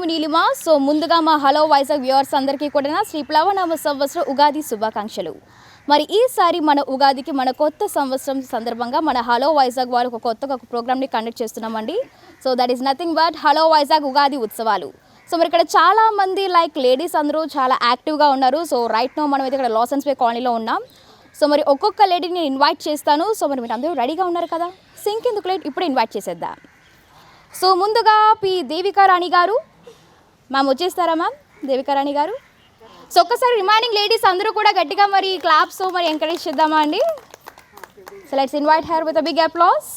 మీ Neelima. So ముందుగా మా hello Vizag viewers అందరికీ కూడా శ్రీ ప్లవనామ సంవత్సరం ఉగాది శుభాకాంక్షలు. మరి ఈసారి మన ఉగాదికి మన కొత్త సంవత్సరం సందర్భంగా మన హలో వైజాగ్ వాళ్ళు కొత్తగా ఒక ప్రోగ్రామ్ని కండక్ట్ చేస్తున్నామండి. So that is nothing but hello Vizag Ugadi ఉత్సవాలు. సో మరి ఇక్కడ చాలామంది లైక్ లేడీస్ అందరూ చాలా యాక్టివ్గా ఉన్నారు. సో రైట్ నో మనం అయితే ఇక్కడ లాసన్స్ వే కాలనీలో ఉన్నాం. సో మరి ఒక్కొక్క లేడీని నేను ఇన్వైట్ చేస్తాను. సో మరి మీరు అందరూ రెడీగా ఉన్నారు కదా, సింక్ ఎందుకు లేట్, ఇప్పుడు ఇన్వైట్ చేసేద్దాం. సో ముందుగా పి దేవికా రాణి గారు, మ్యామ్ వచ్చేస్తారా మ్యామ్? దేవికా రాణి గారు. సో ఒక్కసారి రిమైనింగ్ లేడీస్ అందరూ కూడా గట్టిగా మరి క్లాప్స్ మరి ఎంకరేజ్ చేద్దామా అండి. So let's invite her with a big applause.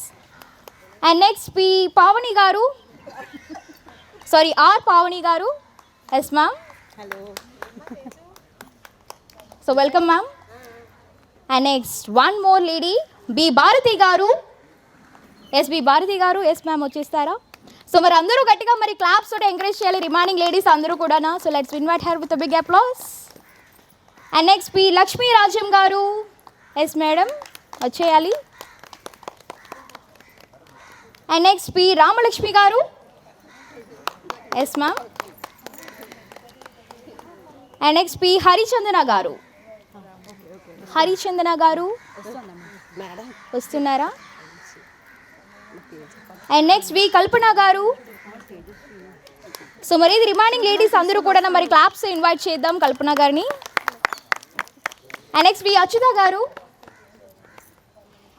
And next P Pavani garu, sorry R Pavani garu. Yes ma'am. Hello. So welcome ma'am. And next one more lady B Bharathi garu. Yes B Bharathi garu. Yes ma'am వచ్చేస్తారా? So మరి అందరూ గట్టిగా మరి claps తోటి encourage చేయాలి remaining ladies అందరూ కూడా. So let's invite her with big applause. And next P Lakshmi Rajyam garu. Yes madam వచ్చేయాలి. And next P Ramalakshmi garu. Yes ma'am. And next P Harichandana garu. Harichandana గారు వస్తున్నారా? అండ్ నెక్స్ట్ వి కల్పన గారు. సో మరి ఇది రిమైనింగ్ లేడీస్ అందరూ కూడా మరి క్లాప్స్ ఇన్వైట్ చేద్దాం కల్పన గారిని. And next we Achyuta garu.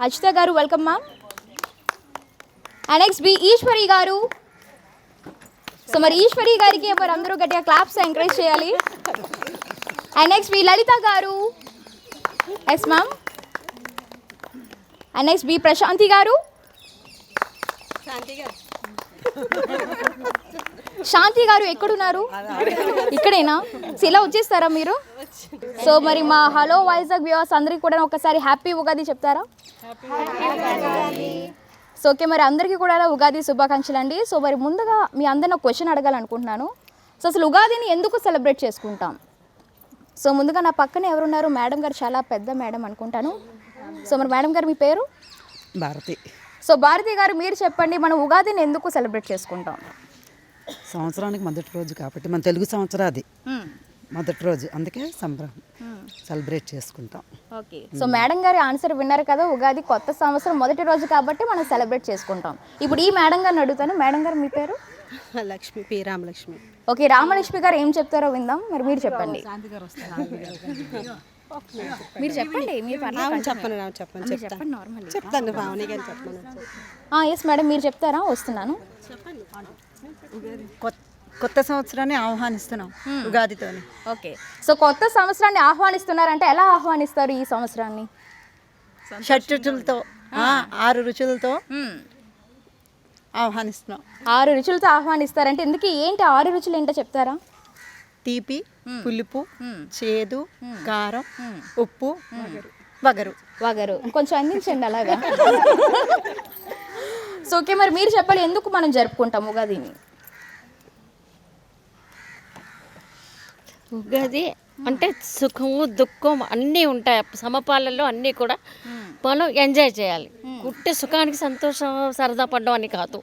Achyuta garu welcome ma'am. And next V Eeshwari garu. So మరి ఈశ్వరి గారికి మరి అందరూ గట్టిగా క్లాప్స్ ఎంకరేజ్ చేయాలి. And next V Lalitha garu. Yes ma'am. And next V Prashanthi garu. Shanthi గారు ఎక్కడున్నారు? ఇక్కడేనా? ఇలా వచ్చేస్తారా మీరు? సో మరి మా హలో వైజాగ్ వ్యూవర్స్ అందరికీ కూడా ఒకసారి హ్యాపీ ఉగాది చెప్తారా? సో ఓకే, మరి అందరికీ కూడా ఉగాది శుభాకాంక్షలు అండి. సో మరి ముందుగా మీ అందరిని ఒక క్వశ్చన్ అడగాలనుకుంటున్నాను. సో అసలు ఉగాదిని ఎందుకు సెలబ్రేట్ చేసుకుంటాం? సో ముందుగా నా పక్కన ఎవరున్నారు? మేడం గారు, చాలా పెద్ద మేడం అనుకుంటాను. సో మరి మేడం గారు మీ పేరు? భారతి. సో భారతి గారు మీరు చెప్పండి, మనం ఉగాదిని ఎందుకు సెలబ్రేట్ చేసుకుంటాం? సంవత్సరానికి మొదటి రోజు కాబట్టి మన తెలుగు సంవత్సరాది మొదటి రోజు, అందుకే సంబరం సెలబ్రేట్ చేసుకుంటాం. ఓకే, సో మేడం గారి ఆన్సర్ విన్నారు కదా, ఉగాది కొత్త సంవత్సరం మొదటి రోజు కాబట్టి మనం సెలబ్రేట్ చేసుకుంటాం. ఇప్పుడు ఈ మేడం గారిని అడుగుతాను. మేడం గారు మీ పేరు? లక్ష్మి. పి రామలక్ష్మి. ఓకే, రామలక్ష్మి గారు ఏం చెప్తారో విందాం. మరి మీరు చెప్పండి. మీరు చెప్పండి. మీరు చెప్తాను భావని గారు చెప్పండి. ఎస్ మేడం మీరు చెప్తారా? వస్తున్నాను. కొత్త సంవత్సరాన్ని ఆహ్వానిస్తున్నాం ఉగాదితో. ఓకే, సో కొత్త సంవత్సరాన్ని ఆహ్వానిస్తున్నారంటే ఎలా ఆహ్వానిస్తారు ఈ సంవత్సరాన్ని? షడ్రుచులతో, 6 రుచులతో ఆహ్వానిస్తున్నాం. 6 రుచులతో ఆహ్వానిస్తారంటే ఎందుకు, ఏంటి 6 రుచులు ఏంటో చెప్తారా? తీపి, పులుపు, చేదు, కారం, ఉప్పు, వగరు. వగరు కొంచెం అందించండి అలాగా. సో ఓకే, మరి మీరు చెప్పాలి ఎందుకు మనం జరుపుకుంటాం ఉగాదిని? ఉగాది అంటే సుఖము దుఃఖం అన్నీ ఉంటాయి, సమపాలలో అన్నీ కూడా మనం ఎంజాయ్ చేయాలి. కుట్టే సుఖానికి సంతోషం సరదా పడడం అని కాదు,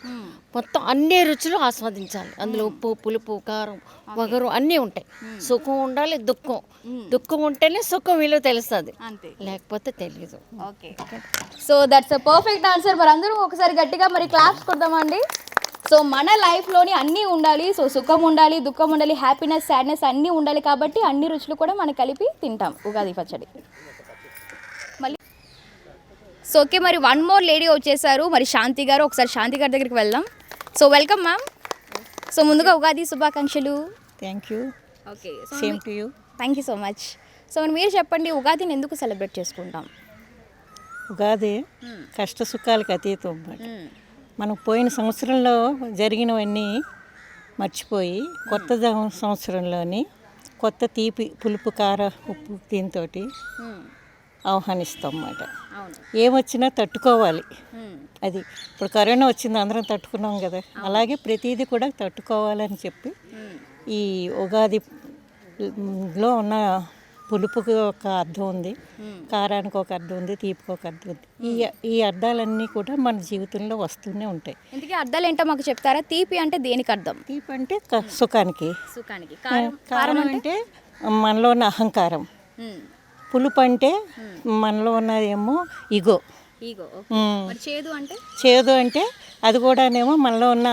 మొత్తం అన్ని రుచులు ఆస్వాదించాలి. అందులో ఉప్పు, పులుపు, కారం, వగరు అన్నీ ఉంటాయి. సుఖం ఉండాలి, దుఃఖం ఉంటేనే సుఖం విలువ తెలుస్తుంది, లేకపోతే తెలియదు. Okay, so that's a perfect answer. మరి అందరూ ఒకసారి గట్టిగా మరి క్లాప్స్ కొడదామండి. సో మన లైఫ్లోని అన్నీ ఉండాలి. సో సుఖం ఉండాలి, దుఃఖం ఉండాలి, హ్యాపీనెస్, సాడ్నెస్ అన్నీ ఉండాలి కాబట్టి అన్ని రుచులు కూడా మనం కలిపి తింటాం ఉగాది పచ్చడి. మళ్ళీ సో ఓకే, మరి వన్ మోర్ లేడీ వచ్చేసారు, మరి శాంతి గారు. ఒకసారి శాంతి గారి దగ్గరికి వెళ్దాం. So welcome ma'am. సో ముందుగా ఉగాది శుభాకాంక్షలు. Thank you. Okay, same to you. Thank you so much. So మరి మీరు చెప్పండి, ఉగాదిని ఎందుకు సెలబ్రేట్ చేసుకుంటాం? ఉగాది కష్ట సుఖాలకు అతీతం అన్నమాట. మనం పోయిన సంవత్సరంలో జరిగినవన్నీ మర్చిపోయి కొత్త సంవత్సరంలోని కొత్త తీపి, పులుపు, కార, ఉప్పు దీంతో ఆహ్వానిస్తాం అన్నమాట. ఏమొచ్చినా తట్టుకోవాలి. అది ఇప్పుడు కరోనా వచ్చింది, అందరం తట్టుకున్నాం కదా, అలాగే ప్రతిదీ కూడా తట్టుకోవాలని చెప్పి ఈ ఉగాదిలో ఉన్న పులుపుకి ఒక అర్థం ఉంది, కారానికి ఒక అర్థం ఉంది, తీపికి ఒక అర్థం ఉంది. ఈ అర్థాలన్నీ కూడా మన జీవితంలో వస్తూనే ఉంటాయి. ఇంతకీ అర్థాలు ఏంటో మాకు చెప్తారా? తీపి అంటే దేనికి అర్థం? తీపి అంటే సుఖానికి, సుఖానికి. కారం అంటే మనలో ఉన్న అహంకారం, పులుపు అంటే మనలో ఉన్నదేమో ఇగో, ఈగో. ఉమ్. మరి చేదు అంటే? చేదు అంటే అది కూడానేమో మనలో ఉన్న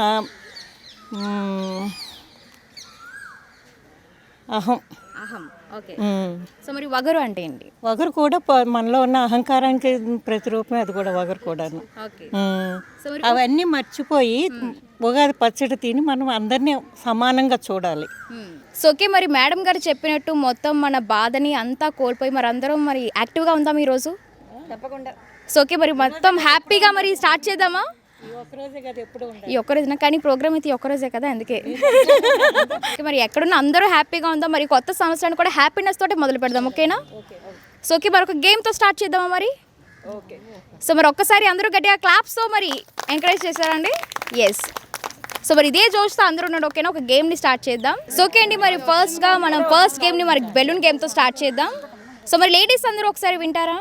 అహం. అహం. ఓకే. ఉమ్. సో మరి వగరు అంటే ఏంటి? వగరు కూడా మనలో ఉన్న అహంకారానికి ప్రతిరూపమే అది కూడా, వగరు కూడాను. ఓకే. ఉమ్. సో మరి అవన్నీ మర్చిపోయి ఉగాది పచ్చడి తిని మనం అందరినీ సమానంగా చూడాలి. సో ఓకే, మరి మేడం గారు చెప్పినట్టు మొత్తం మన బాధని అంతా కోల్పోయి మరి అందరం మరి యాక్టివ్గా ఉందాం ఈరోజు. తప్పకుండా. సో ఓకే, మరి మొత్తం హ్యాపీగా మరి స్టార్ట్ చేద్దామా? ఈ ఒక్కరోజున, కానీ ప్రోగ్రామ్ అయితే ఈ ఒక్కరోజే కదా, అందుకే. ఓకే, మరి ఎక్కడున్నా అందరూ హ్యాపీగా ఉందాం. మరి కొత్త సంవత్సరాన్ని కూడా హ్యాపీనెస్ తోటి మొదలు పెడదాం. ఓకేనా? సో ఓకే, మరి ఒక గేమ్తో స్టార్ట్ చేద్దామా మరి? సో మరి ఒక్కసారి అందరూ గట్టిగా క్లాప్స్తో మరి ఎంకరేజ్ చేశారండి. ఎస్. సో మరి ఇదే జోష్తో అందరూ ఉన్నాడు. ఓకేనా? ఒక గేమ్ని స్టార్ట్ చేద్దాం. సో ఓకే అండి, మరి ఫస్ట్గా మనం ఫస్ట్ గేమ్ని మరి బెలూన్ గేమ్తో స్టార్ట్ చేద్దాం. సో మరి లేడీస్ అందరూ ఒకసారి వింటారా?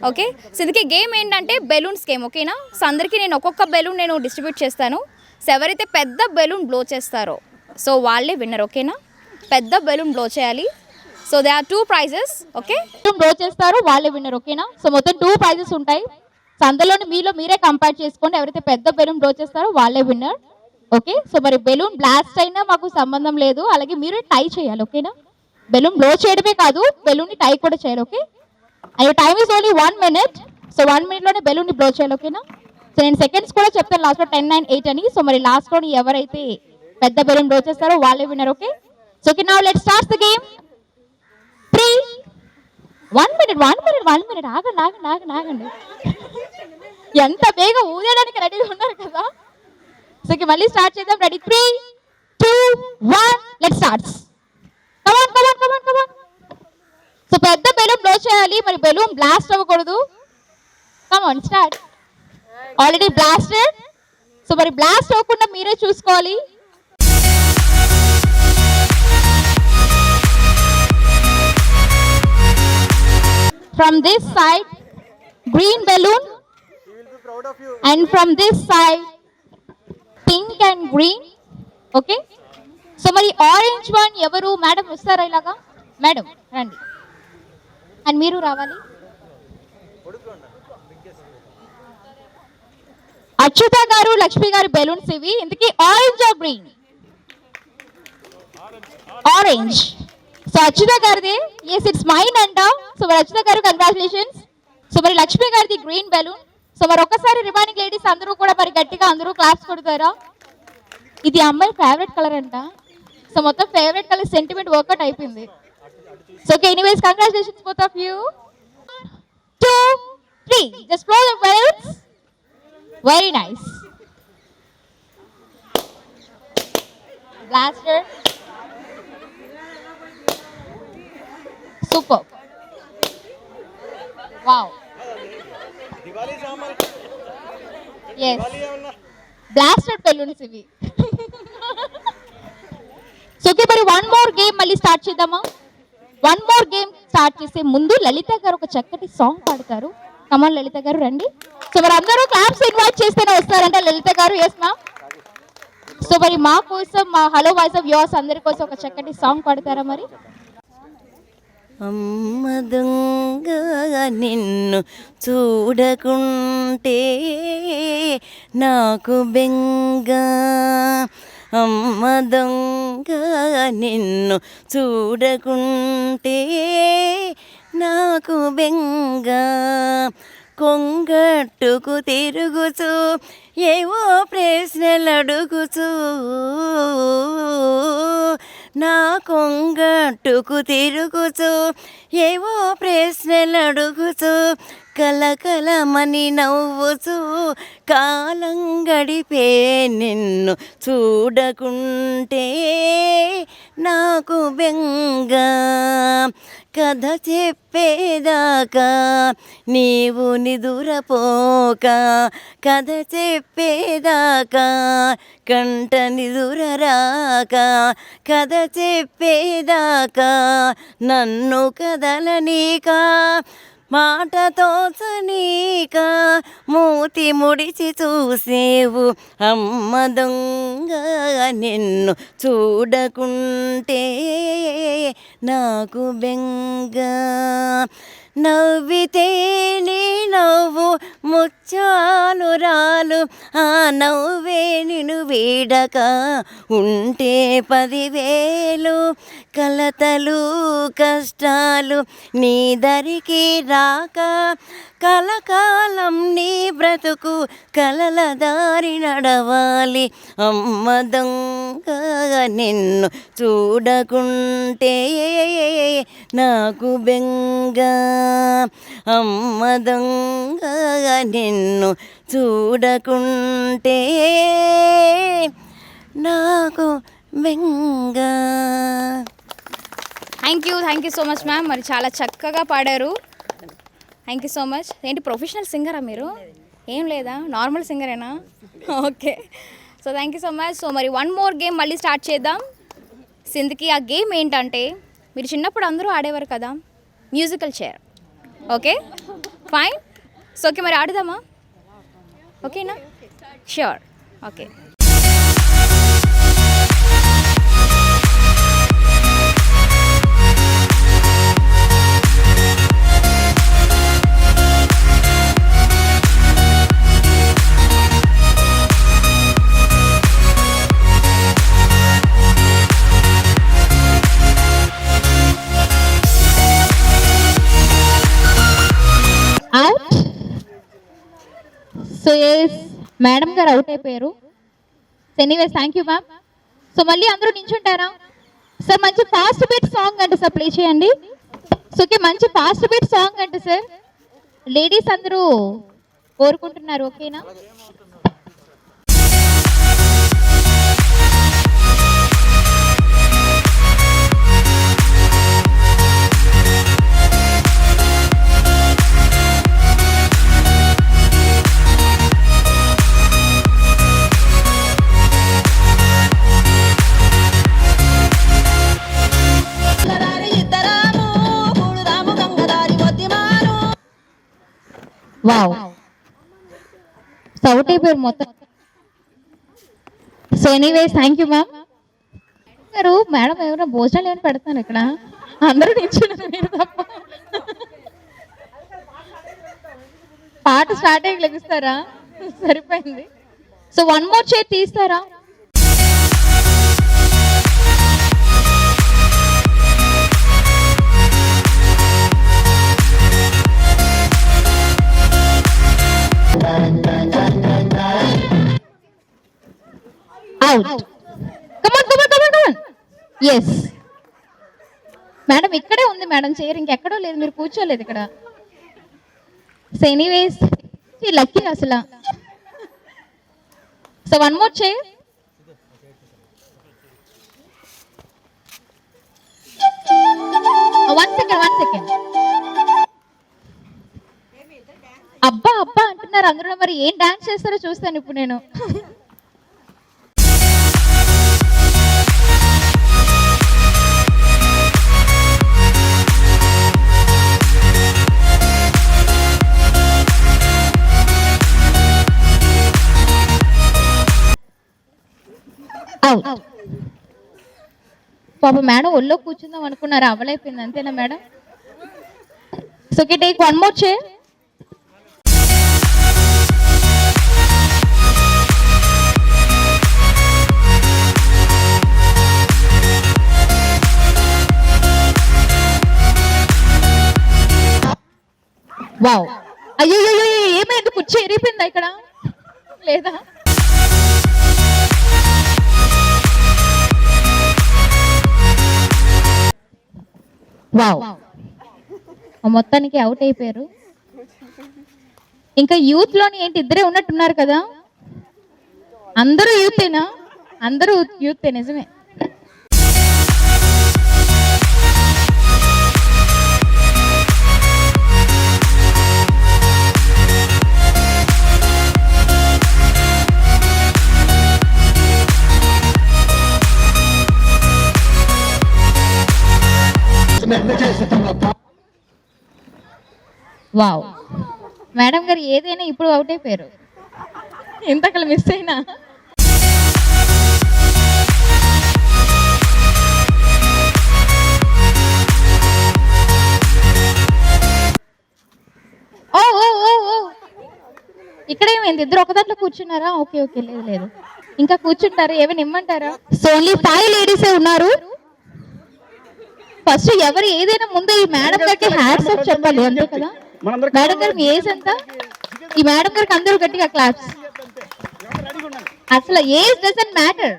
ఓకే. సో ఇందుకే గేమ్ ఏంటంటే బెలూన్స్ గేమ్. ఓకేనా? సో అందరికీ నేను ఒక్కొక్క బెలూన్ నేను డిస్ట్రిబ్యూట్ చేస్తాను. సో ఎవరైతే పెద్ద బెలూన్ బ్లో చేస్తారో సో వాళ్ళే విన్నర్. ఓకేనా? పెద్ద బెలూన్ బ్లో చేయాలి. So they are 2 prizes. Okay, blow చేస్తారు వాళ్ళే విన్నర్. ఓకేనా? సో మొత్తం 2 prizes ఉంటాయి. సో అందులోని మీరే కంపేర్ చేసుకోండి. ఎవరైతే పెద్ద బెలూన్ బ్లో చేస్తారో వాళ్ళే విన్నర్. ఓకే. సో మరి బెలూన్ బ్లాస్ట్ అయినా మాకు సంబంధం లేదు, అలాగే మీరు టై చేయాలి. ఓకేనా? బెలూన్ బ్లో చేయడమే కాదు, బెలూన్ని టై కూడా చేయాలి. Okay. And your time is only 1 minute. So 1 minuteలోనే బెలూన్ని బ్లో చేయాలి. ఓకేనా? సో నేను సెకండ్స్ కూడా చెప్తాను లాస్ట్లో 10, 9, 8 అని. సో మరి లాస్ట్లోని ఎవరైతే పెద్ద బెలూన్ బ్లో చేస్తారో వాళ్ళే winner. Okay. So okay, now let's start the game. 3 1 minute ఆగండి. ఎంత బేగా ఊదేయడానికి రెడీగా ఉన్నారు కదా. సో ఓకే, మళ్ళీ స్టార్ట్ చేద్దాం. Ready? 3 2 1 let's start. Come on. So పెద్ద బెలూన్ బ్లో చేయాలి, మరి బెలూన్ బ్లాస్ట్ అవ్వకూడదు. Come on start. Already blasted. So మరి బ్లాస్ట్ అవ్వకుండా మీరే చూసుకోవాలి. From this side green balloon and from this side pink and green. Okay. So మరి ఆరెంజ్ వన్ ఎవరు? మేడం వస్తారా ఇలాగా? మేడం రండి, అండ్ మీరు రావాలి. అచ్యుత గారు, లక్ష్మి గారు బెలూన్స్ ఇవి. ఇందుకే orange are green? Orange. So Achyuta గారిది. ఎస్, ఇట్స్ మైన్ అంట. సో మరి అచ్యుత గారు కంగ్రాచులేషన్స్. సో మరి లక్ష్మి గారిది గ్రీన్ బెలూన్. సో మరి ఒక్కసారి రిమైనింగ్ లేడీస్ అందరూ కూడా మరి గట్టిగా అందరూ క్లాప్స్ కొడతారా? ఇది అమ్మాయి ఫేవరెట్ కలర్ అంట. సో మొత్తం ఫేవరెట్ కలర్ సెంటిమెంట్ వర్కౌట్ అయిపోయింది. So okay, anyways, congratulations both of you. 2 3 just blow the balloons. Very nice. Blaster. Super. Wow. Yes. Blasted balloons ఇవి. సో ఓకే, మరి 1 more game మళ్ళీ start చేద్దామా? 1 more game start చేసే ముందు లలిత గారు ఒక చక్కటి సాంగ్ పాడతారు. కమాన్ లలిత గారు రండి. సో మరి అందరూ క్లాప్స్ ఇన్వైట్ చేస్తేనే వస్తారంట లలిత గారు. Yes ma'am. సో మరి మా కోసం, మా హలో వాయిస్ ఆఫ్ వ్యూవర్స్ అందరి కోసం ఒక చక్కటి సాంగ్ పాడతారా మరి? అమ్మ దొంగ నిన్ను చూడకుంటే నాకు బెంగ, అమ్మ దొంగ నిన్ను చూడకుంటే నాకు బెంగ, కొంగట్టుకు తిరుగుచూ ఏవో ప్రశ్నలు అడుగుచూ, నా కొంగట్టుకు తిరుగుచూ ఏవో ప్రశ్నలు అడుగుచూ, కలకలమని నవ్వుచూ కాలం గడిపే నిన్ను చూడకుంటే నాకు బెంగ కథ చెప్పేదాకా నీవు నిదురపోక కథ చెప్పేదాకా కంట నిదురరాక కథ చెప్పేదాకా నన్ను కదలనీక మాటతో చనీక మూతి ముడిచి చూసేవు అమ్మ దొంగ నిన్ను చూడకుంటే నాకు బెంగ నవ్వితే నీ నవ్వు ముచ్చాలు రాలు ఆ నవ్వే నిన్ను వీడక ఉంటే 10,000 కలతలు కష్టాలు నీ దరికి రాక కలకాలం నీ బ్రతుకు కలల దారి నడవాలి అమ్మ దొంగ నిన్ను చూడకుంటే నాకు బెంగ అమ్మ దొంగ నిన్ను చూడకుంటే నాకు బెంగ. Thank you so much ma'am. మరి చాలా చక్కగా పాడారు. Thank you so much. ఏంటి ప్రొఫెషనల్ సింగరా మీరు? ఏం లేదా, నార్మల్ సింగరేనా? Okay. So thank you so much. So మరి 1 more గేమ్ మళ్ళీ స్టార్ట్ చేద్దాం. సింధ్కి ఆ గేమ్ ఏంటంటే, మీరు చిన్నప్పుడు అందరూ ఆడేవారు కదా musical chair. Okay fine. So okay మరి ఆడుదామా? ఓకేనా? Sure. Okay. So yes madam garu out అయిపోయారు. Anyways thank you ma'am. So మళ్ళీ అందరూ నించుంటారా సార్? మంచి ఫాస్ట్ బీట్ సాంగ్ అంటే సార్ ప్లే చేయండి. సో ఓకే, మంచి ఫాస్ట్ బీట్ సాంగ్ అంటే సార్ లేడీస్ అందరూ కోరుకుంటున్నారు. ఓకేనా? వావ్, అవుట్ అయిపోయారు మొత్తం. So anyways thank you ma'am garu. Madam ఎవరైనా భోజనాలు ఏమైనా పెడతాను ఇక్కడ? అందరూ నిల్చున్నారు, మీరు తప్ప. పాట స్టార్ట్ అయ్యి లెగిస్తారా? సరిపోయింది. సో 1 more చైర్ తీస్తారా? Out. Come on. Yes. Madam ఇక్కడే ఉంది మేడం చైర్, ఇంకెక్కడో లేదు, మీరు కూర్చోలేదు ఇక్కడ. సో ఎనీవేస్ లక్కీ అసలు. So 1 more chair. One second. అబ్బా అంటున్నారు అందరూ. మరి ఏం డాన్స్ చేస్తారో చూస్తాను ఇప్పుడు నేను. పాప మేడం ఒళ్ళో కూర్చుందాం అనుకున్నారు, అవలైపోయింది. అంతేనా madam? So okay, take 1 more chair. Wow, అయ్యో ఏమైంది? కుర్చీ ఎరిగిపోయిందా ఇక్కడ లేదా? వావ్, మొత్తానికి అవుట్ అయిపోయారు. ఇంకా యూత్లోని ఏంటి ఇద్దరే ఉన్నట్టున్నారు కదా, అందరూ యూతేనా? అందరూ యూతే, నిజమే. వావ్, మేడం గారు ఏదైనా ఇప్పుడు అవుట్ అయిపోయారు, ఇంతకలు మిస్ అయినా. ఓ ఓ ఓ ఓ, ఇక్కడ ఏమైంది? ఇద్దరు ఒక దాంట్లో కూర్చున్నారా? ఓకే ఓకే, లేదు లేదు, ఇంకా కూర్చుంటారు. ఏమైనా ఇమ్మంటారా? సో ఓన్లీ 5 లేడీసే ఉన్నారు. ఫస్ట్ ఎవరు ఏదైనా ముందు ఈ మేడం గారికి హ్యాట్స్ ఆఫ్ చెప్పాలి, అంతే కదా. మేడం గారు మీ ఏజ్ ఎంత? ఈ మేడం గారికి అందరూ గట్టిగా క్లాప్స్. అసలు age doesn't matter.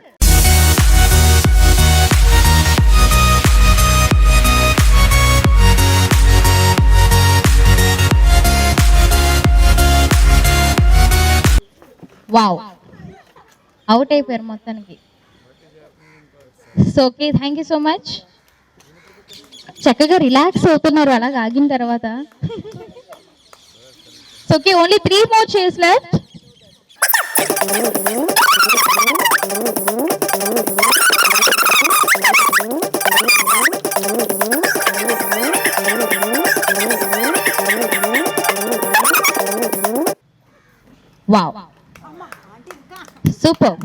Wow, out అయిపోయారు మొత్తానికి. So okay, thank you so much. చక్కగా రిలాక్స్ అవుతున్నారు అలాగ ఆగిన తర్వాత. So okay, only 3 more chairs left. Wow, super.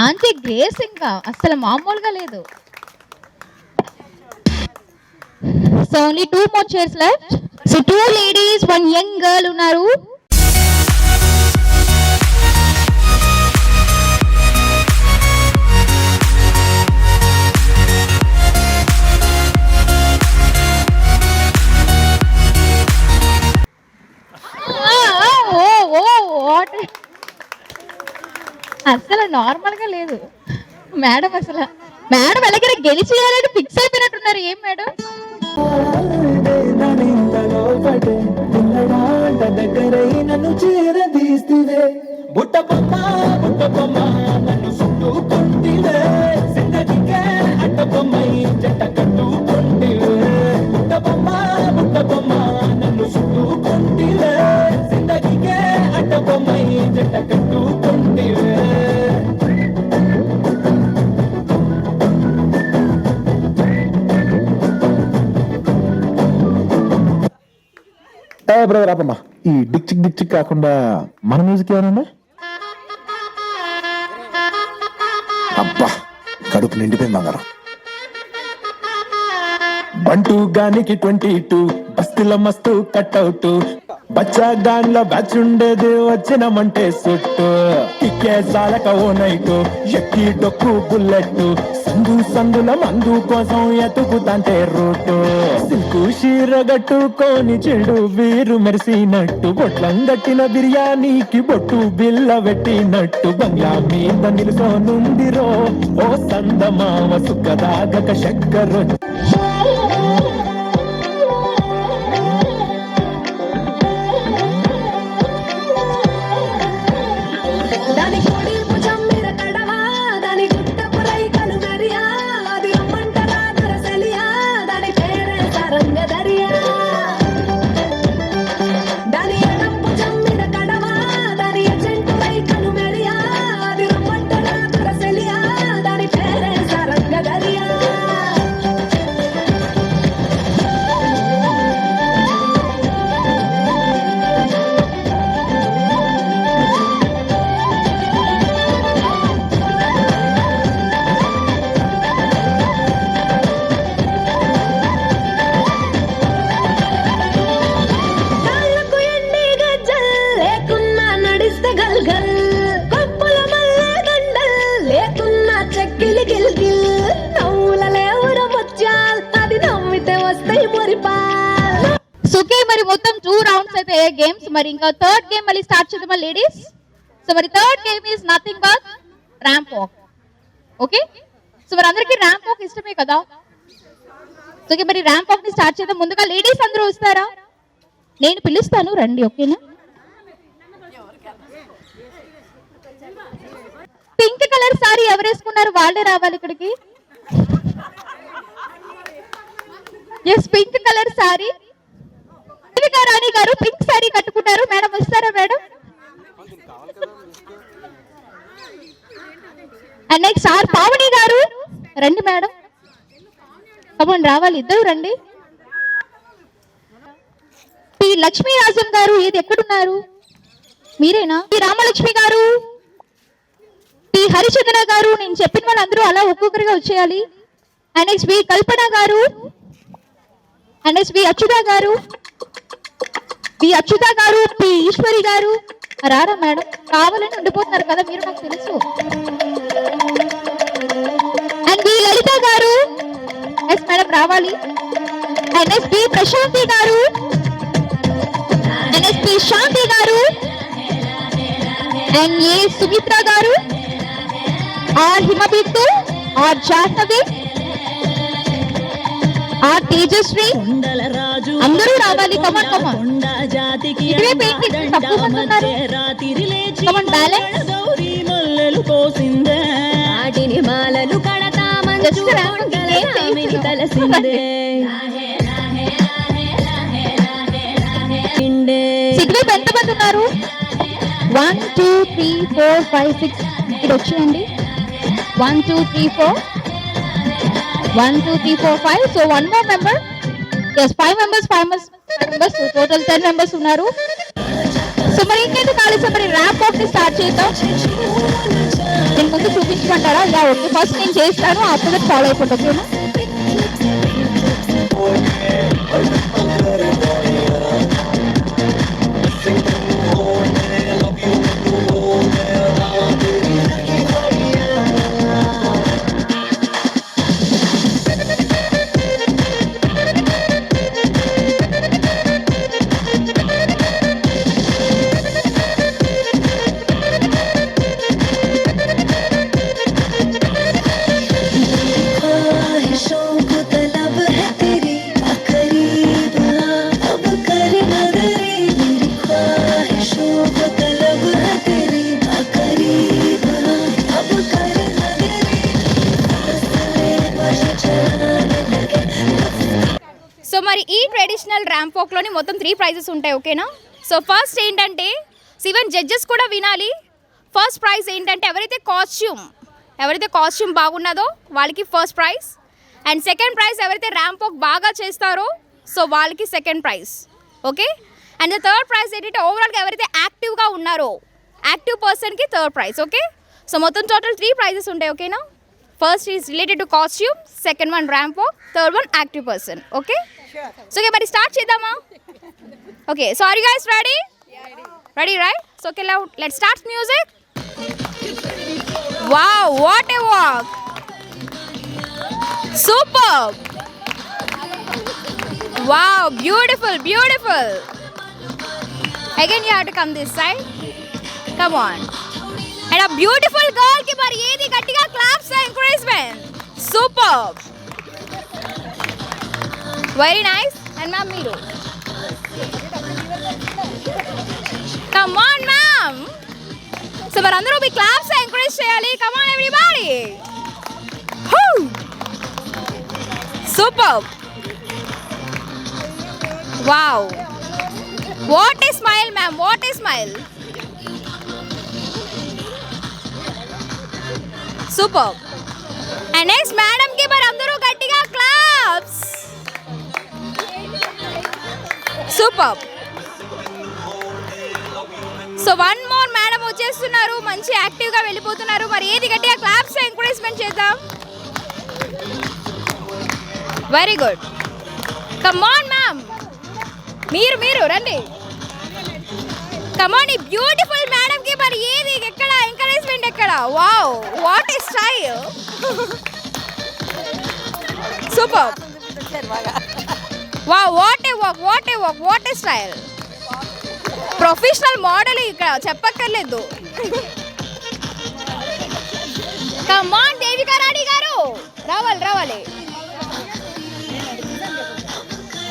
Aunty grace ఇంకా అసలు మామూలుగా లేదు. So only 2 more chairs left. So 2 ladies, 1 young girl ఉన్నారు. అసలు నార్మల్ గా లేదు మేడం. అసలు మేడం ఎలాగైనా గెలిచేయాలని ఫిక్స్ అయిపోయినట్టున్నారు. ఏం మేడం? నన్ను చేరదీస్తే బుట్ట బొమ్మ నన్ను చుట్టుకుంటివే, జిందగీకే అడ్డ బొమ్మై జట్ట కట్టుకుంటివే. బుట్ట బొమ్మ నన్ను చుట్టుకుంటివే, జిందగీకే అడ్డ బొమ్మై జట్ట కట్టుకుంటివే. బ్రదర్ ఆపమ్మా, ఈ డిక్చిక్ డిక్చిక్ కాకుండా మన మ్యూజిక్ ఏమన్నా? అబ్బా, కడుపు నిండిపోయింది బంగారం. 1 గానికి 22 బస్తీల మస్తు కట్అవుట్, బచ్చా గాన్ల బ్యాచ్ ఉండేది వచ్చినమంటే సుట్టు. కిక్కే సాలక ఓ నైటు, ఎక్కి డొక్కు బుల్లెట్, సందుల మందు కోసం ఎతుకుతాంటే రూటు. సిల్కు షీర గట్టుకొని చెడు వీరు మెరిసినట్టు, బొట్లం గట్టిన బిర్యానీకి బొట్టు బిల్ల పెట్టినట్టు, బంగ్లా మీద నిలుసోనుందిరో ఓ సందమావ సుఖదాగక చక్కరో. సుఖే మరి మొత్తం 2 rounds అయితే గేమ్స్. మరి ఇంకా 3rd గేమ్ మళ్ళీ స్టార్ట్ చేద్దామా లేడీస్? సో మరి 3rd game is nothing but ramp walk. Okay, so మరి అందరికీ ర్యాంప్ వాక్ ఇష్టమే కదా. సో మరి ర్యాంప్ వాక్ ని స్టార్ట్ చేద్దాం. ముందుగా లేడీస్ అందరూ వస్తారా? నేను పిలుస్తాను, రండి. ఓకేనా? పింక్ కలర్ సారీ ఎవరు వేసుకున్నారు వాళ్ళే రావాలి ఇక్కడికి. Yes, pink colour sari Rani garu pink sari కట్టుకున్నారు. మేడం వస్తారా madam? And next are Pavani garu రండి మేడం. కమన్ రావాలి, ఇద్దరు రండి. పి లక్ష్మీరాజన్ గారు ఏది ఎక్కడున్నారు? మీరేనా? పి రామలక్ష్మి గారు, పి హరిచంద్ర గారు, నేను చెప్పిన వాళ్ళందరూ అలా ఒక్కొక్కరిగా వచ్చేయాలి. అండ్ నెక్స్ట్ బి కల్పన గారు, అండ్ నెక్స్ట్ బి అచ్యుత గారు, బి అచ్యుత గారు, పి ఈశ్వరి గారు రారా మేడం. కావాలని ఉండిపోతున్నారు కదా మీరు, నాకు తెలుసు. And B Lalitha garu, yes madam రావాలి. అండ్ నెక్స్ట్ బి ప్రశాంతి గారు, అండ్ నెక్స్ట్ బి శాంతి గారు, అండ్ ఏ సుమిత్ర గారు, are Himabindu, are Jahnavi, are Tejashri, అందరూ రావాలి. కమాన్ కమాన్, ఇటువే పెయింటింగ్ తక్కువ మంది ఉన్నారు. కమాన్ బ్యాలెన్స్. జస్ట్ ఇటువైపు ఎంతమంది ఉన్నారు? 1 2 3 4 5 6 ఇక్కడ వచ్చేయండి. 1 2 3 4 1 2 3 4 5. So 1 more member. Yes, 5 members. So total 10 members ఉన్నారు. సో మరి ఇంకేంటి కాలేజ్ మరి ర్యాంప్ వాక్ ని స్టార్ట్ చేద్దాం. నేను ముందు చూపించమంటారా? యా ఓకే, ఫస్ట్ నేను చేస్తాను, ఆఫ్టర్ దట్ ఫాలో అయిపోతుంది. ఓకేనా? సో మరి ఈ ట్రెడిషనల్ ర్యాంప్ వాక్లోని మొత్తం 3 ప్రైజెస్ ఉంటాయి. ఓకేనా? సో ఫస్ట్ ఏంటంటే ఈవెన్ జడ్జెస్ కూడా వినాలి. ఫస్ట్ ప్రైజ్ ఏంటంటే ఎవరైతే కాస్ట్యూమ్ బాగున్నదో వాళ్ళకి first prize. And second prize ఎవరైతే ర్యాంప్ వాక్ బాగా చేస్తారో సో వాళ్ళకి second prize. Okay? And the third prize ఏంటంటే ఓవరాల్గా ఎవరైతే యాక్టివ్గా ఉన్నారో యాక్టివ్ పర్సన్కి థర్డ్ ప్రైజ్. ఓకే? సో మొత్తం టోటల్ 3 ప్రైజెస్ ఉంటాయి. ఓకేనా? First is related to costume, second one ramp walk, third one active person. Okay? So okay, మరి స్టార్ట్ చేద్దామా? Okay, so are you guys ready? Ready right? So okay, let's start music. Wow, what a walk! Super! Wow, beautiful. Again you have to come this side. Come on. And a beautiful girl ki మరి ఏది గట్టిగా claps and encouragement. Superb. Very nice. And ma'am మీరు. Come on ma'am. So మరి అందరూ మీ claps and encourage చేయాలి. Come on everybody. Woo. Superb. Wow. What a smile ma'am. What a smile. Superb. And next madam ki మరి అందరూ గట్టిగా claps. Superb. So one more madam వచ్చేస్తున్నారు, మంచి యాక్టివ్గా వెళ్ళిపోతున్నారు. మరి ఏది గట్టిగా క్లాప్స్ ఎంకరేజ్మెంట్ చేద్దాం. Very good. Come on ma'am, మీరు రండి. కమ్ ఆన్, ఈ బ్యూటిఫుల్ మేడం కి మరి ఏది ఎక్కడ ఎంకరేజ్మెంట్ ఎక్కడ? Wow, what A style. Super. Wow, what a walk, what a style. Professional model ఇక్కడ చెప్పక్కర్లేదు. కమ్ ఆన్ దేవికా రాణి గారు, రావాలి.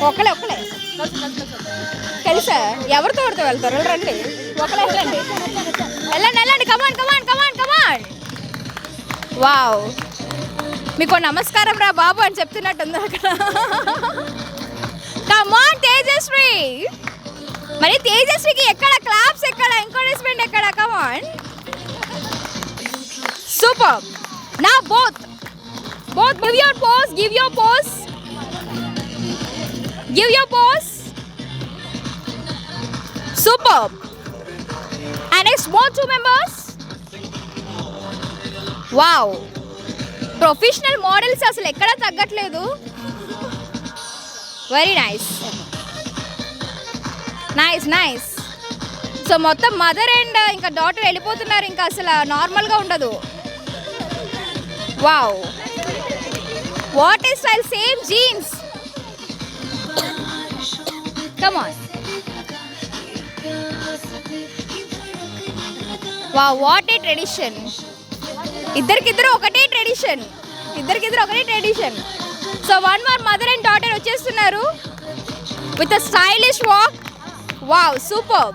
ఒకలే కలిసా ఎవరితో వెళ్తారు? రండి, ఒకలే వెళ్ళండి. కమాన్. వావ్, మీకు నమస్కారం రా బాబు అని చెప్తున్నట్టుంది అక్కడ. కమాన్ తేజస్వి, మరి తేజస్వికి ఎక్కడ క్లాప్స్, ఎక్కడ ఎంకరేజ్మెంట్, ఎక్కడ? Come on, super. నా both give your pose, give your pose, give your pose. Super. And next more 2 members. Wow, professional models అసలు ఎక్కడా తగ్గట్లేదు. Very nice, nice nice. So మొత్తం మదర్ అండ్ ఇంకా డాటర్ వెళ్ళిపోతున్నారు, ఇంకా అసలు నార్మల్గా ఉండదు. Wow, what is style, same jeans. Come on. Wow, what a tradition. ఇద్దరికిద్దరు ఒకటే ట్రెడిషన్, ఇద్దరికిద్దరు ఒకటే tradition. So one more mother and daughter వచ్చేస్తున్నారు with a stylish walk. Wow, super.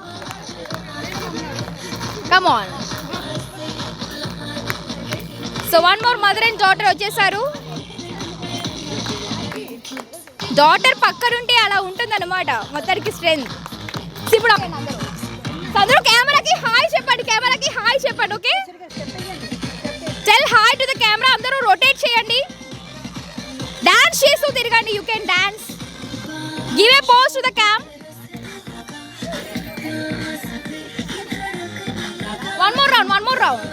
Come on. So one more mother and daughter వచ్చేసారు. Daughter పక్కనుంటే అలా ఉంటుందన్నమాట మొత్తానికి స్ట్రెంగ్త్. ఇప్పుడు అందరూ కెమెరాకి హాయ్ చెప్పండి, కెమెరాకి హాయ్ చెప్పండి. Okay, tell hi to the camera. అందరూ రొటేట్ చేయండి, డాన్స్ చేస్తూ తిరగండి. You can dance. Give a pose to the cam. One more round.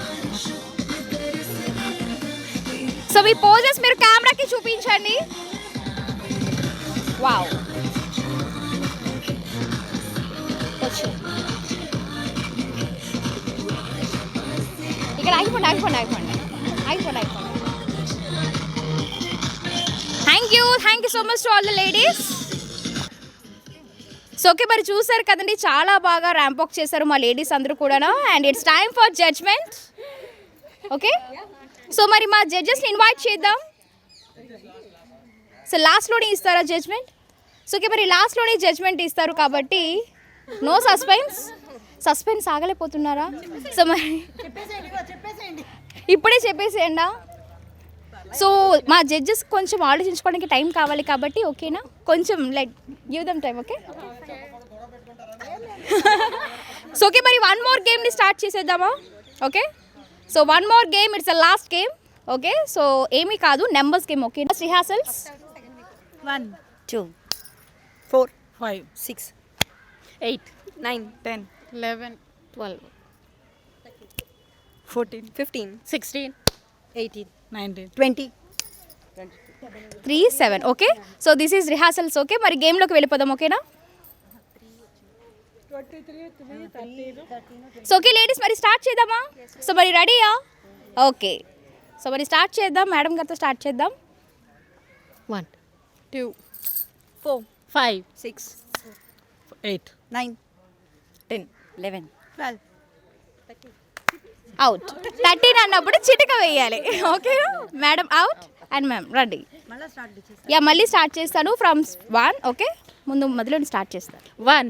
So మీ పోజెస్ మీరు కెమెరాకి చూపించండి. వావ్, ఇక్కడ ఆగిపోండి. Thank you so much to all the ladies. So okay, మరి చూసారు కదండి, చాలా బాగా ర్యాంప్ వాక్ చేశారు మా లేడీస్ అందరూ కూడా. And it's time for judgement. Okay, so మరి మా జడ్జెస్ని ఇన్వైట్ చేద్దాం. సో లాస్ట్లోనే ఇస్తారా జడ్జ్మెంట్? సో ఓకే, మరి లాస్ట్లోనే జడ్జ్మెంట్ ఇస్తారు కాబట్టి నో సస్పెన్స్ ఆగలేకపోతున్నారా? సో మరి ఇప్పుడే చెప్పేసేయండి. సో మా జడ్జెస్ కొంచెం ఆలోచించుకోవడానికి టైం కావాలి కాబట్టి ఓకేనా, కొంచెం like give them time. Okay, so okay, మరి వన్ మోర్ గేమ్ని స్టార్ట్ చేసేద్దామా? Okay, so one more game, it's a last game. Okay, so ఏమీ కాదు, numbers game. Okay, rehearsals. 1 2 4 5 6 8 9 10 11 12 14 15 16 18 19 20 3 7. Okay, so this is rehearsals. Okay, మరి గేమ్లోకి వెళ్ళిపోదాం. ఓకేనా? So okay ladies, మరి start చేద్దామా? సో మరి రెడీయా? ఓకే, సో మరి స్టార్ట్ చేద్దాం. మేడం గారితో స్టార్ట్ చేద్దాం. 1 2 4 5 6 8 9 10 11 12 అవుట్. 13 అన్నప్పుడు చిటిక వేయాలి. Okay madam, out. And ma'am ready. Yeah, మళ్ళీ స్టార్ట్ చేస్తాను ఫ్రమ్ 1. ఓకే, ముందు మొదలు స్టార్ట్ చేస్తాను. 1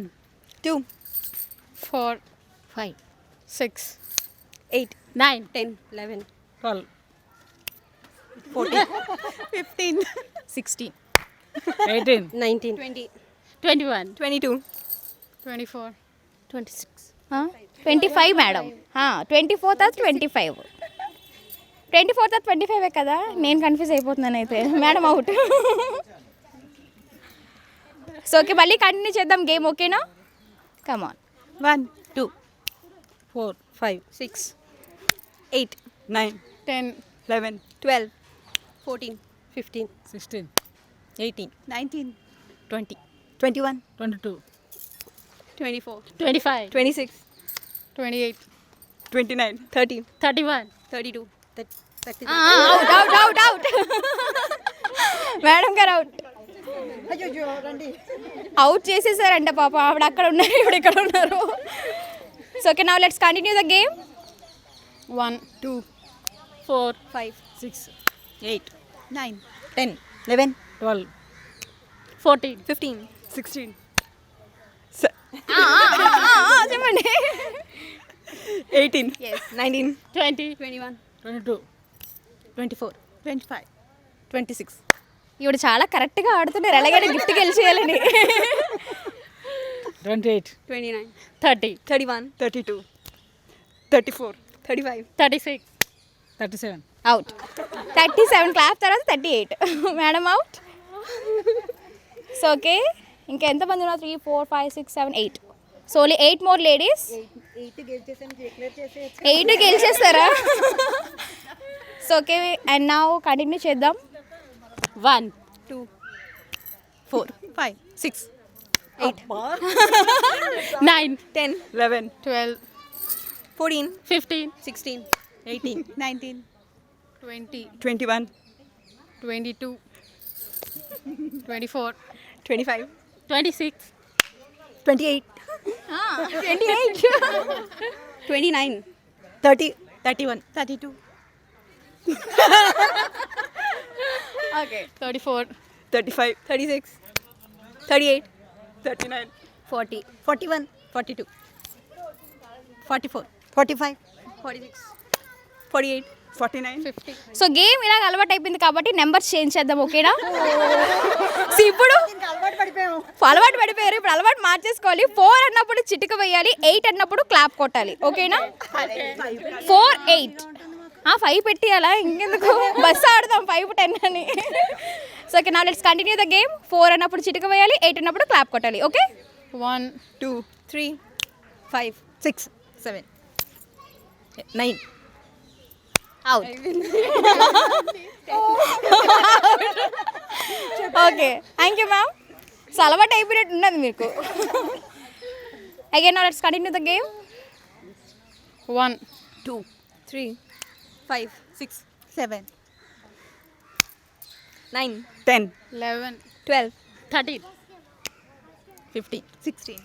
2 4 5 6 8 9 10 11 12 14 15 16 18 19 20 21 22 24 26 25 మేడం. 24th 25. 24th 25 కదా, నేను కన్ఫ్యూజ్ అయిపోతున్నాను అయితే. Madam out. సో ఓకే, మళ్ళీ కంటిన్యూ చేద్దాం గేమ్. ఓకేనా? కమాన్. 1 2 4 5 6 8 9 10 11 12 14 15 16 18 19 20 21 22 24 25 26 28 29 30 31 32 33 out. Madam garu out. Out చేసేసారంట పాప. ఆవిడ అక్కడ ఉన్నారు, ఇప్పుడు ఇక్కడ ఉన్నారు. So okay, now let's continue the game. 1 2 4 5 6 8 9 10 11 12 14 15 16 చెప్పండి. 18 19 20 21 22 24, 25, 26. ఇవిడ చాలా కరెక్ట్గా ఆడుతున్నారు ఎలాగైనా గిఫ్ట్ గెలిచేయాలని 28, 29, 30, 31, 32, 34, 35, 36, 37. అవుట్ 37 క్లాప్ తర్వాత 38 మేడం అవుట్. సో ఓకే ఇంకా ఎంతమంది ఉన్నారు 3 4 5 6 7 8 సో ఓన్లీ 8 మోర్ లేడీస్. 8 గెలిచేస్తారా? So okay and now continue చేద్దాం. 1, 2, 4, 5, 6, 8, 9, 10, 11, 12, 14, 15, 16, 18, 19, 20, 21, 22, 24, 25, 26, 28, 29, 30, 31, 32, ఓకే 34, 35, 36, 38, 39, 40 41, 42, 44, 45, 46, 48, 49, 50. సో గేమ్ ఇలాగ అలవాటు అయిపోయింది కాబట్టి నెంబర్స్ చేంజ్ చేద్దాం ఓకేనా? సో ఇప్పుడు అలవాటు పడిపోయారు, ఇప్పుడు అలవాటు మార్చేసుకోవాలి. 4 అన్నప్పుడు చిటిక వేయాలి, 8 అన్నప్పుడు క్లాప్ కొట్టాలి ఓకేనా? 4 8 5 పెట్టియాలా ఇంకెందుకు బస్సు ఆడదాం 5 10 అని. సో ఓకే నా లెట్స్ కంటిన్యూ ద గేమ్. 4 అన్నప్పుడు చిటిక వేయాలి, 8 అన్నప్పుడు క్లాప్ కొట్టాలి okay? 1, 2, 3, 5, 6, 7, 9. Out. Okay thank you ma'am. So అలవాటు అయిపోయినట్టు ఉన్నది మీకు. Again now let's continue the game. 1, 2, 3, 5, 6, 7, 9, 10, 11, 12, 13. 15, 16.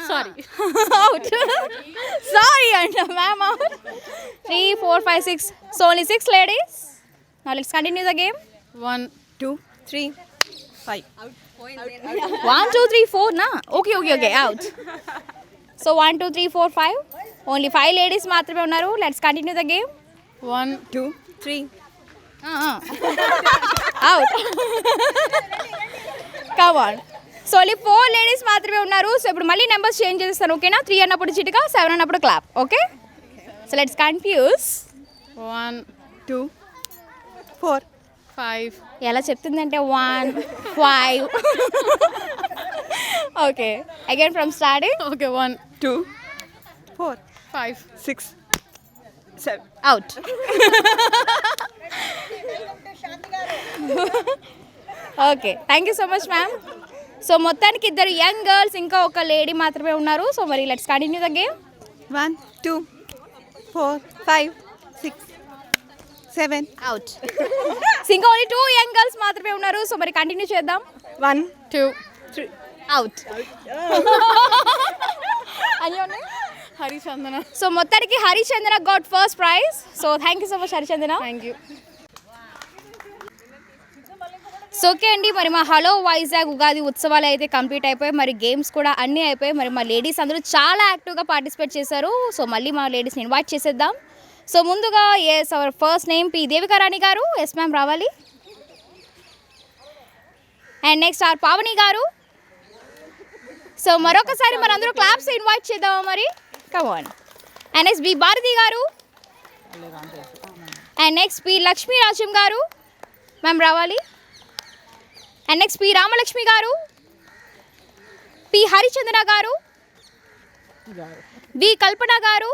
Sorry. Out. Sorry అంట ma'am out. 3 4 5 6 so only 6 ladies. Now let's continue the game. 1, 2, 3, 5. 1 2 3 4 నా okay okay okay out. So 1 2 3 4 5 only 5 ladies మాత్రమే ఉన్నారు. Let's continue the game. 1, 2, 3. Out. Come on. So only 4 ladies మాత్రమే ఉన్నారు. So ఇప్పుడు మళ్ళీ numbers change చేస్తాను ఓకేనా? 3 అన్నప్పుడు చిటిక, 7 అన్నప్పుడు clap okay? So let's confuse. 1, 2, 4, 5, ఎలా చెప్తుందంటే 1 5 okay again from starting. okay, 1, 2, 4, 5, 6, 7. Out. Okay thank you so much ma'am. So మొత్తానికి 2 యంగ్ గర్ల్స్ ఇంకా ఒక లేడీ మాత్రమే ఉన్నారు. సో మరి let's continue the game. 1, 2, 4, 5, 6, 7. Out. ఇంకా ఓన్లీ 2 యంగ్ గర్ల్స్ మాత్రమే ఉన్నారు. సో మరి కంటిన్యూ చేద్దాం. 1, 2, 3. అవుట్. Harichandana. సో మొత్తానికి Harichandana got first prize. So thank you so much Harichandana. Thank you. So okay అండి మరి మా హలో వైజాగ్ ఉగాది ఉత్సవాలు అయితే కంప్లీట్ అయిపోయి మరి గేమ్స్ కూడా అన్నీ అయిపోయి మరి మా లేడీస్ అందరూ చాలా యాక్టివ్గా పార్టిసిపేట్ చేశారు. సో మళ్ళీ మా లేడీస్ని ఇన్వైట్ చేసేద్దాం. సో ముందుగా yes our first name P Devika Rani garu. Yes ma'am రావాలి. And next are Pavani garu. So మరొకసారి మరి అందరూ క్లాప్స్ ఇన్వైట్ చేద్దామా మరి? Come on. And next B Bharathi garu. And next P Lakshmi Rajyam గారు మ్యామ్ రావాలి. అండ్ నెక్స్ట్ పి రామలక్ష్మి గారు, పి హరిచందన గారు, వి కల్పన గారు,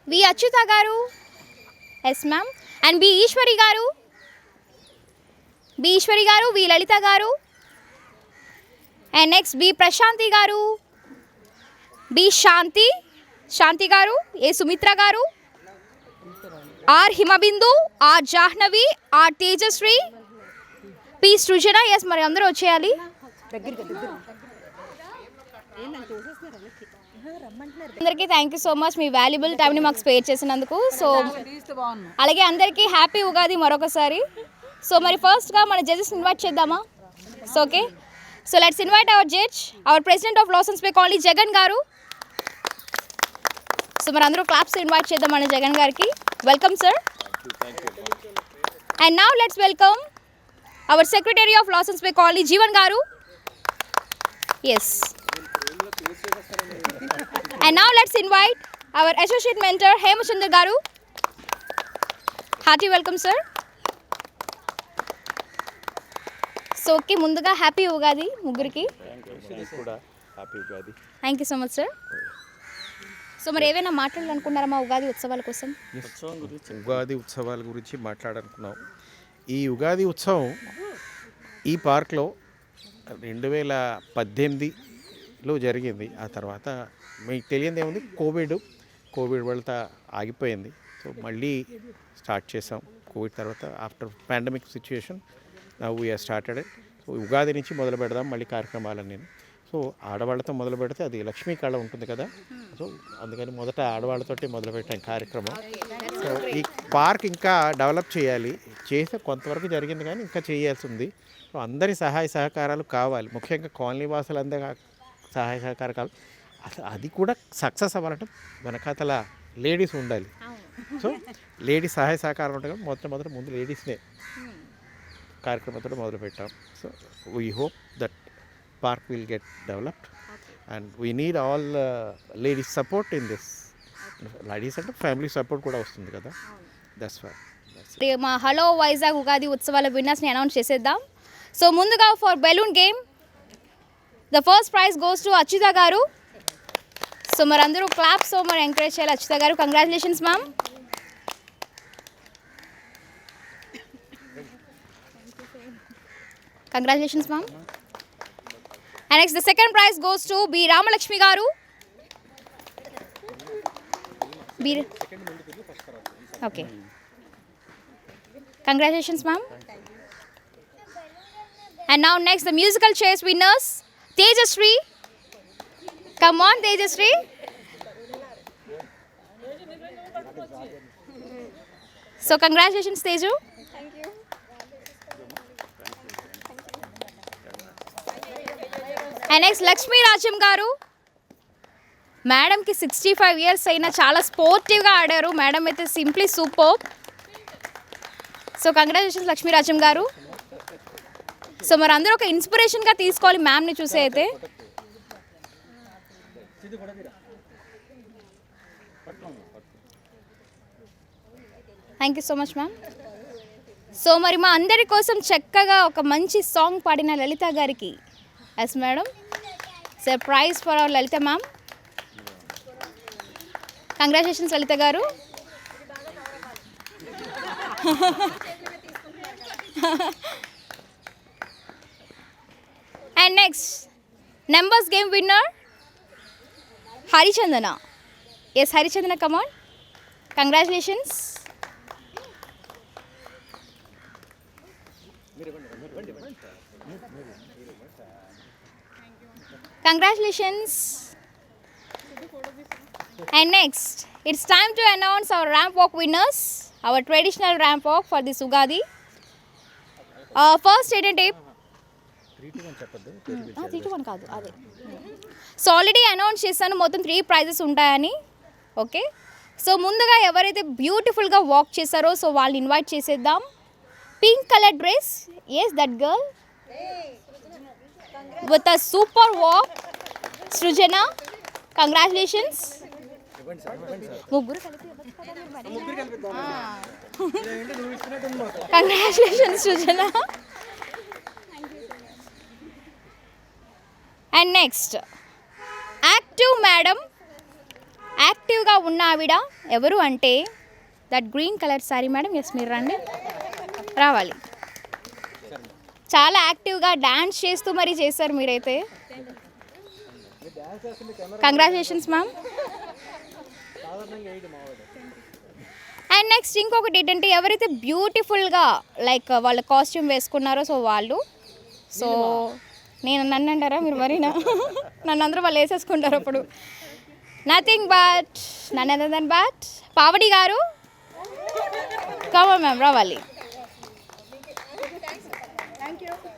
V Achyuta garu. Yes ma'am. And B Eeshwari garu, V Lalitha garu. And next B Prashanti గారు, బి శాంతి గారు, ఏ సుమిత్ర గారు, are Himabindu, are Jahnavi, are Tejashri, P Srujana. Yes మరి అందరూ వచ్చేయాలి. అందరికీ థ్యాంక్ యూ సో మచ్ మీ వాల్యుబుల్ టైంని మాకు స్పేర్ చేసినందుకు. సో అలాగే అందరికీ హ్యాపీ ఉగాది మరొకసారి. సో మరి ఫస్ట్గా మన జడ్జెస్ ఇన్వైట్ చేద్దామా? So okay so let's invite our judge, our president of Lawson's Bay Colony Jagan గారు. సో మరి అందరూ క్లాప్స్ ఇన్వైట్ చేద్దాం మన జగన్ గారికి. Welcome sir. And now let's welcome our secretary of Lawson's bay colony Jeevan garu. Yes. And now let's invite our associate mentor Hemachandra garu. Hearty welcome sir. So okay, ముందుగా happy Ugadi ముగ్గురికి. Thank you so much sir. So మరి ఏవైనా మాట్లాడాలనుకున్నారా మా ఉగాది ఉత్సవాల కోసం? ఉగాది ఉత్సవాల గురించి మాట్లాడాలనుకున్నాం. ఈ ఉగాది ఉత్సవం ఈ పార్క్లో 2018లో జరిగింది. ఆ తర్వాత మీకు తెలియదు ఏముంది, కోవిడ్ వల్ల ఆగిపోయింది. సో మళ్ళీ స్టార్ట్ చేసాం కోవిడ్ తర్వాత. After pandemic situation now we are started it. So Ugadi నుంచి మొదలు పెడదాం మళ్ళీ కార్యక్రమాలన్నీ. సో ఆడవాళ్ళతో మొదలు పెడితే అది లక్ష్మీ కళ ఉంటుంది కదా, సో అందుకని మొదట ఆడవాళ్ళతోటి మొదలుపెట్టాం కార్యక్రమం. సో ఈ పార్క్ ఇంకా డెవలప్ చేయాలి, చేస్తే కొంతవరకు జరిగింది కానీ ఇంకా చేయాల్సి ఉంది. సో అందరి సహాయ సహకారాలు కావాలి, ముఖ్యంగా కాలనీ వాసులందరి సహాయ సహకారం కావాలి. అది కూడా సక్సెస్ అవ్వాలంటే వెనకాతల లేడీస్ ఉండాలి. సో లేడీస్ సహాయ సహకారం ఉంటుంది. మొదట ముందు లేడీస్నే కార్యక్రమంతో మొదలుపెట్టాం. So we hope that park will get developed and we need all ladies support in this. Ladies and family support కూడా వస్తుంది కదా, that's why. మా హలో వైజాగ్ ఉగాది ఉత్సవాల విన్నర్స్ని అనౌన్స్ చేసేద్దాం. సో ముందుగా for balloon game the first prize goes to Achyuta గారు. So మరి అందరూ క్లాప్స్ సో మరి ఎంకరేజ్ చేయాలి అచ్యుత గారు. Congratulations ma'am. Congratulations ma'am. And next, the second prize goes to B. Ramalakshmi Garu. Okay. Congratulations, ma'am. And now next, the musical chairs winners, Tejasri. Come on, Tejasri. So congratulations, Teju. And next Lakshmi Rajyam గారు. మేడంకి 65 years అయినా చాలా స్పోర్టివ్గా ఆడారు. Madam అయితే simply super. So congratulations Lakshmi Rajyam గారు. So మరి అందరూ ఒక ఇన్స్పిరేషన్గా తీసుకోవాలి మ్యామ్ని చూసి అయితే. Thank you so much ma'am. So మరి మా అందరి కోసం చక్కగా ఒక మంచి సాంగ్ పాడిన లలిత గారికి, yes madam, surprise for our Lalitha ma'am. Congratulations Lalitha garu. And next numbers game winner Harichandana. Yes Harichandana, come on. Congratulations. Congratulations. And next, it's time to announce our ramp walk winners, our traditional ramp walk for this Ugadi. First ఏంటంటే 3-2-1 కాదు అదే. So already announce చేశాను మొత్తం 3 prizes ఉంటాయని. Okay, so ముందుగా ఎవరైతే బ్యూటిఫుల్గా walk చేశారో సో వాళ్ళని ఇన్వైట్ చేసేద్దాం. Pink colour dress, yes that girl with a super walk, Srujana. Congratulations. Congratulations Srujana. And next, active madam. యాక్టివ్గా ఉన్న ఆవిడ ఎవరు అంటే that green colour sari madam. Yes మీరు రండి, రావాలి. చాలా యాక్టివ్గా డ్యాన్స్ చేస్తూ మరీ చేశారు మీరైతే. Congratulations ma'am. అండ్ నెక్స్ట్ ఇంకొకటి ఏంటంటే ఎవరైతే బ్యూటిఫుల్గా లైక్ వాళ్ళ కాస్ట్యూమ్ వేసుకున్నారో సో వాళ్ళు, సో నన్ను అంటారా మీరు? మరి నన్ను అందరూ వాళ్ళు వేసేసుకుంటారు అప్పుడు. Nothing but none other than but Pavadi garu. Come on ma'am, రావాలి.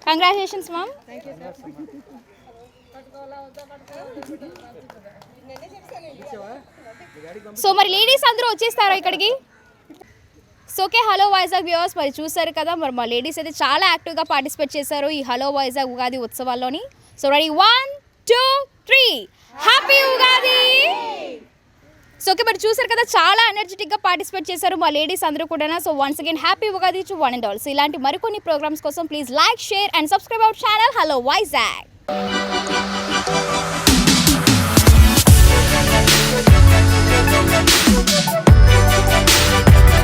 Congratulations ma'am. సో మరి లేడీస్ అందరూ వచ్చేస్తారా ఇక్కడికి? So okay, hello Vizag viewers, మరి చూసారు కదా, మరి మా లేడీస్ అయితే చాలా యాక్టివ్గా పార్టిసిపేట్ చేశారు ఈ హలో వైజాగ్ ఉగాది ఉత్సవాల్లోని. So ready, 1 2 3 happy Ugadi. So okay, మరి చూసారు కదా, చాలా ఎనర్జెటిక్గా పార్టిసిపేట్ చేశారు మా లేడీస్ అందరూ కూడా. So once again happy Ugadi to one and all. So ఇలాంటి మరికొన్ని ప్రోగ్రామ్స్ కోసం please like, share and subscribe our channel hello Vizag.